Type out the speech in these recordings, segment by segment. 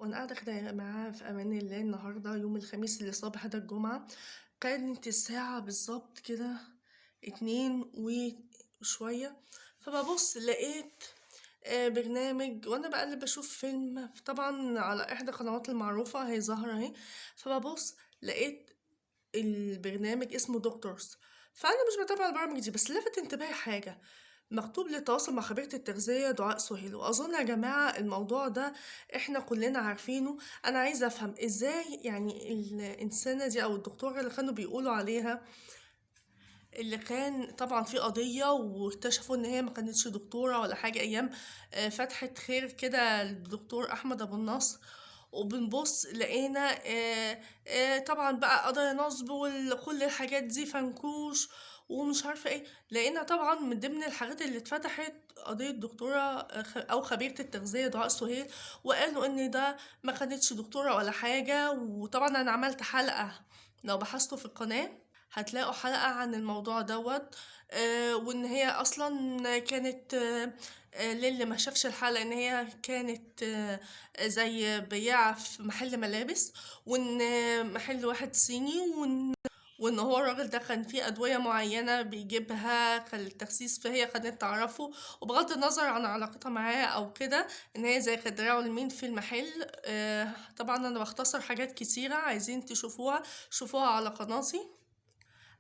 وانا قاعدة كده معاه في امان الله النهاردة يوم الخميس اللي صباح ده الجمعة. كانت الساعة بالظبط كده 2 وشوية. فببص لقيت برنامج وانا بقلب بشوف فيلم طبعا على احدى القنوات المعروفة هي ظاهرة اهي. فببص لقيت البرنامج اسمه دكتورز. فانا مش بتابع البرامج دي، بس لفت انتباهي حاجة مكتوب للتواصل مع خبيرة التغذية دعاء سهيل. وأظن يا جماعة الموضوع ده احنا كلنا عارفينه. أنا عايزة أفهم ازاي يعني الإنسانة دي أو الدكتورة اللي كانوا بيقولوا عليها، اللي كان طبعا في قضية واكتشفوا ان هي ما كانتش دكتورة ولا حاجة ايام فتحة خير كده الدكتور احمد ابو النصر. وبنبص لقينا طبعا بقى قضايا نصب وكل الحاجات دي فنكوش ومش عارفة ايه. لقينا طبعا من ضمن الحاجات اللي اتفتحت قضية دكتورة او خبيرة التغذية دعاء سهيل. وقالوا ان ده ما كانتش دكتورة ولا حاجة. وطبعا انا عملت حلقة، لو بحثتوا في القناة هتلاقوا حلقة عن الموضوع دوت. وان هي اصلا كانت للي ما شافش الحلقة ان هي كانت زي بياعة في محل ملابس. وان محل واحد صيني. وان هو الراجل ده كان فيه ادوية معينة بيجيبها كان للتخسيس، فهي كانت تعرفه. وبغض النظر عن علاقتها معاه او كده، ان هي زي كانت دراعه لمين في المحل. طبعا انا بختصر حاجات كتيرة، عايزين تشوفوها شوفوها على قناتي.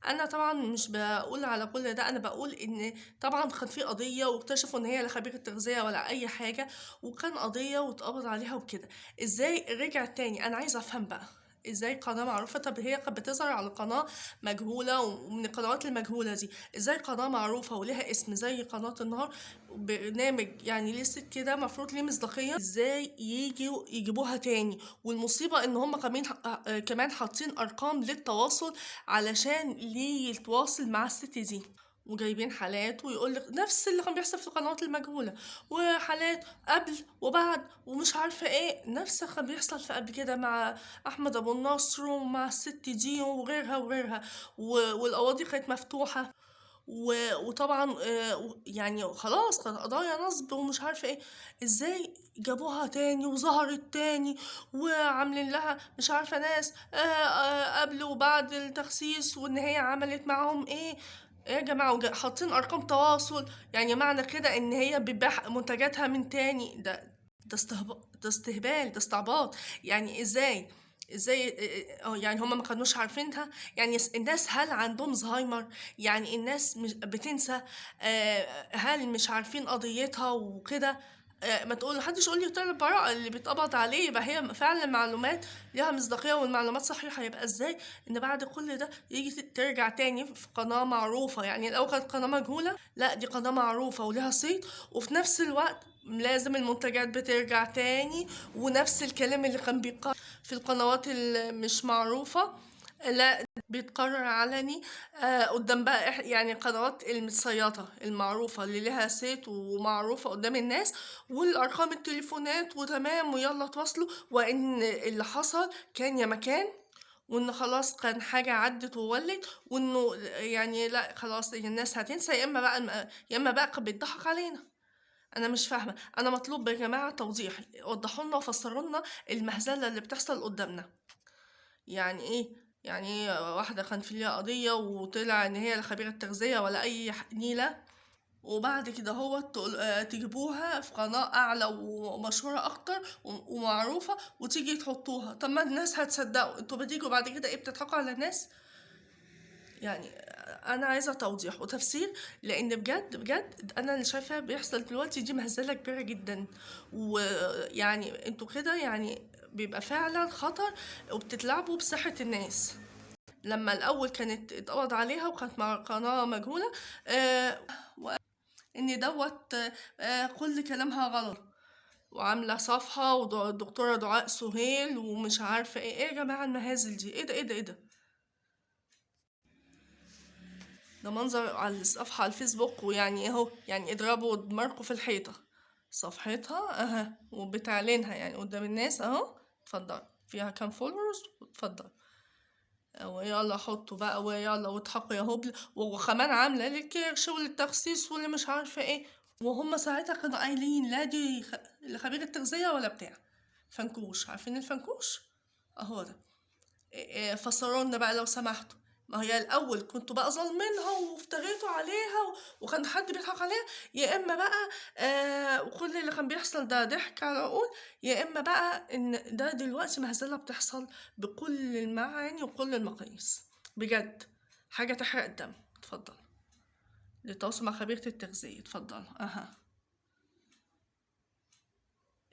انا طبعا مش بقول على كل ده، انا بقول ان طبعا كان في قضيه واكتشفوا ان هي لا خبيره تغذيه ولا اي حاجه، وكان قضيه واتقبض عليها وكده. ازاي رجعت تاني؟ انا عايزه افهم بقى ازاي قناه معروفه. طب هي كانت بتظهر على قناه مجهوله، ومن القنوات المجهوله دي ازاي قناه معروفه وليها اسم زي قناه النهار، برنامج يعني لسه كده مفروض ليه مصداقيه، ازاي يجوا يجيبوها تاني؟ والمصيبه ان هم كمان حاطين ارقام للتواصل علشان ليه يتواصل مع الست دي. وجايبين حالات ويقول لك نفس اللي كان بيحصل في القنوات المجهولة، وحالات قبل وبعد ومش عارفة ايه، نفس اللي كان بيحصل في قبل كده مع أحمد أبو النصر ومع الست دي وغيرها وغيرها. والقواضي كانت مفتوحة. وطبعا يعني خلاص كان قضايا نصب ومش عارفة ايه. ازاي جابوها تاني وظهرت تاني وعاملين لها مش عارفة ناس قبل وبعد التخسيس، وان هي عملت معاهم ايه؟ ايه يا جماعة؟ حاطين ارقام تواصل، يعني معنى كده ان هي بتبيع منتجاتها من تاني؟ ده استهبال، ده استعباط. يعني ازاي يعني هما ما كانوش عارفينها؟ يعني الناس هل عندهم زهايمر؟ يعني الناس مش بتنسى؟ هل مش عارفين قضيتها وكده؟ ما تقول محدش يقول لي طلع البراءة اللي بيتقبض عليه يبقى هي فعلا معلومات ليها مصداقية والمعلومات صحيحة. يبقى ازاي ان بعد كل ده يجي ترجع تاني في قناة معروفة؟ يعني الاول كانت قناة مجهولة، لا دي قناة معروفة وليها صيت، وفي نفس الوقت لازم المنتجات بترجع تاني. ونفس الكلام اللي كان بيقال في القنوات المش معروفة، لا بيتكرر علني قدام بقى يعني قنوات المتصيطة المعروفة اللي لها صيت ومعروفة قدام الناس، والأرقام التليفونات وتمام ويلا تواصلوا، وإن اللي حصل كان يا مكان، وإن خلاص كان حاجة عدت وولت، وإنه يعني لا خلاص الناس هتنسى، يا إما بقى كان بيضحك علينا. أنا مش فاهمة. أنا مطلوب يا جماعة توضيح، وضحوا لنا وفسروا لنا المهزلة اللي بتحصل قدامنا. يعني ايه؟ يعني ايه واحدة كان في ليها قضية وطلع ان هي لا خبيرة تغذية ولا اي نيلة، وبعد كده هو تجيبوها في قناة اعلى ومشهورة اكتر ومعروفة وتيجي تحطوها؟ طب ما الناس هتصدقوا، انتوا بتيجوا بعد كده ايه بتضحكوا على الناس؟ يعني انا عايزة توضيح وتفسير، لان بجد بجد انا اللي شايفاه بيحصل دلوقتي دي مهزلة كبيرة جدا. ويعني انتوا كده يعني بيبقى فعلا خطر، وبتتلعبوا بصحة الناس. لما الأول كانت اتقبض عليها وكانت مع قناة مجهولة، إن دوت كل كلامها غلط، وعاملة صفحة والدكتورة دعاء سهيل ومش عارفة ايه يا جماعة المهازل دي؟ ايه ده ايه ده ايه ده منظر على الصفحة على الفيسبوك، ويعني اهو يعني اضربوا دماغكم في الحيطة. صفحتها اها وبتعلنها يعني قدام الناس اهو، اتفضل فيها كام فولورز، اتفضل ويلا حطوا بقى ويلا واضحكوا يا هبل، وكمان عاملة للكرش وللتخسيس واللي مش عارفة ايه. وهم ساعتها كانوا قايلين لا دي خبيرة تغذية ولا بتاع. فنكوش، عارفين الفنكوش؟ اهو ده. فسروا لنا بقى لو سمحتوا، ما هي الاول كنتوا بقى ظالمينها وافتريتوا عليها وكان حد بيضحك عليها، يا اما بقى وكل اللي كان بيحصل ده ضحك على العقول، يا اما بقى ان ده دلوقتي مهزله بتحصل بكل المعاني وكل المقاييس، بجد حاجه تحرق الدم. اتفضل للتواصل مع خبيرة التغذية، اتفضل. اها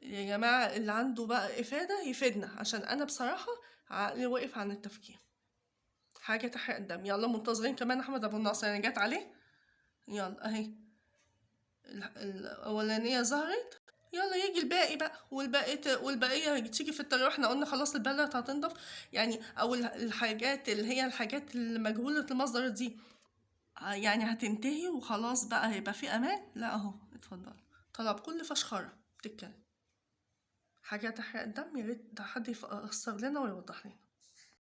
يا جماعة اللي عنده بقى إفادة يفيدنا، عشان أنا بصراحة عقلي وقف عن التفكير. حاجة تحرق الدم. يلا منتظرين كمان أحمد أبو الناصر، أنا جات عليه. يلا أهي الأولانية ظهرت، يلا يجي الباقي بقى، والبقية تيجي في الطريق. احنا قلنا خلاص البلد هتنضف يعني، أو الحاجات اللي هي الحاجات المجهولة المصدر دي يعني هتنتهي وخلاص بقى هيبقى في أمان. لا أهو اتفضل، طلع بكل فشخرة بتتكلم. حاجة تحرق الدم، يا ريت حد يفسر لنا ويوضح لنا.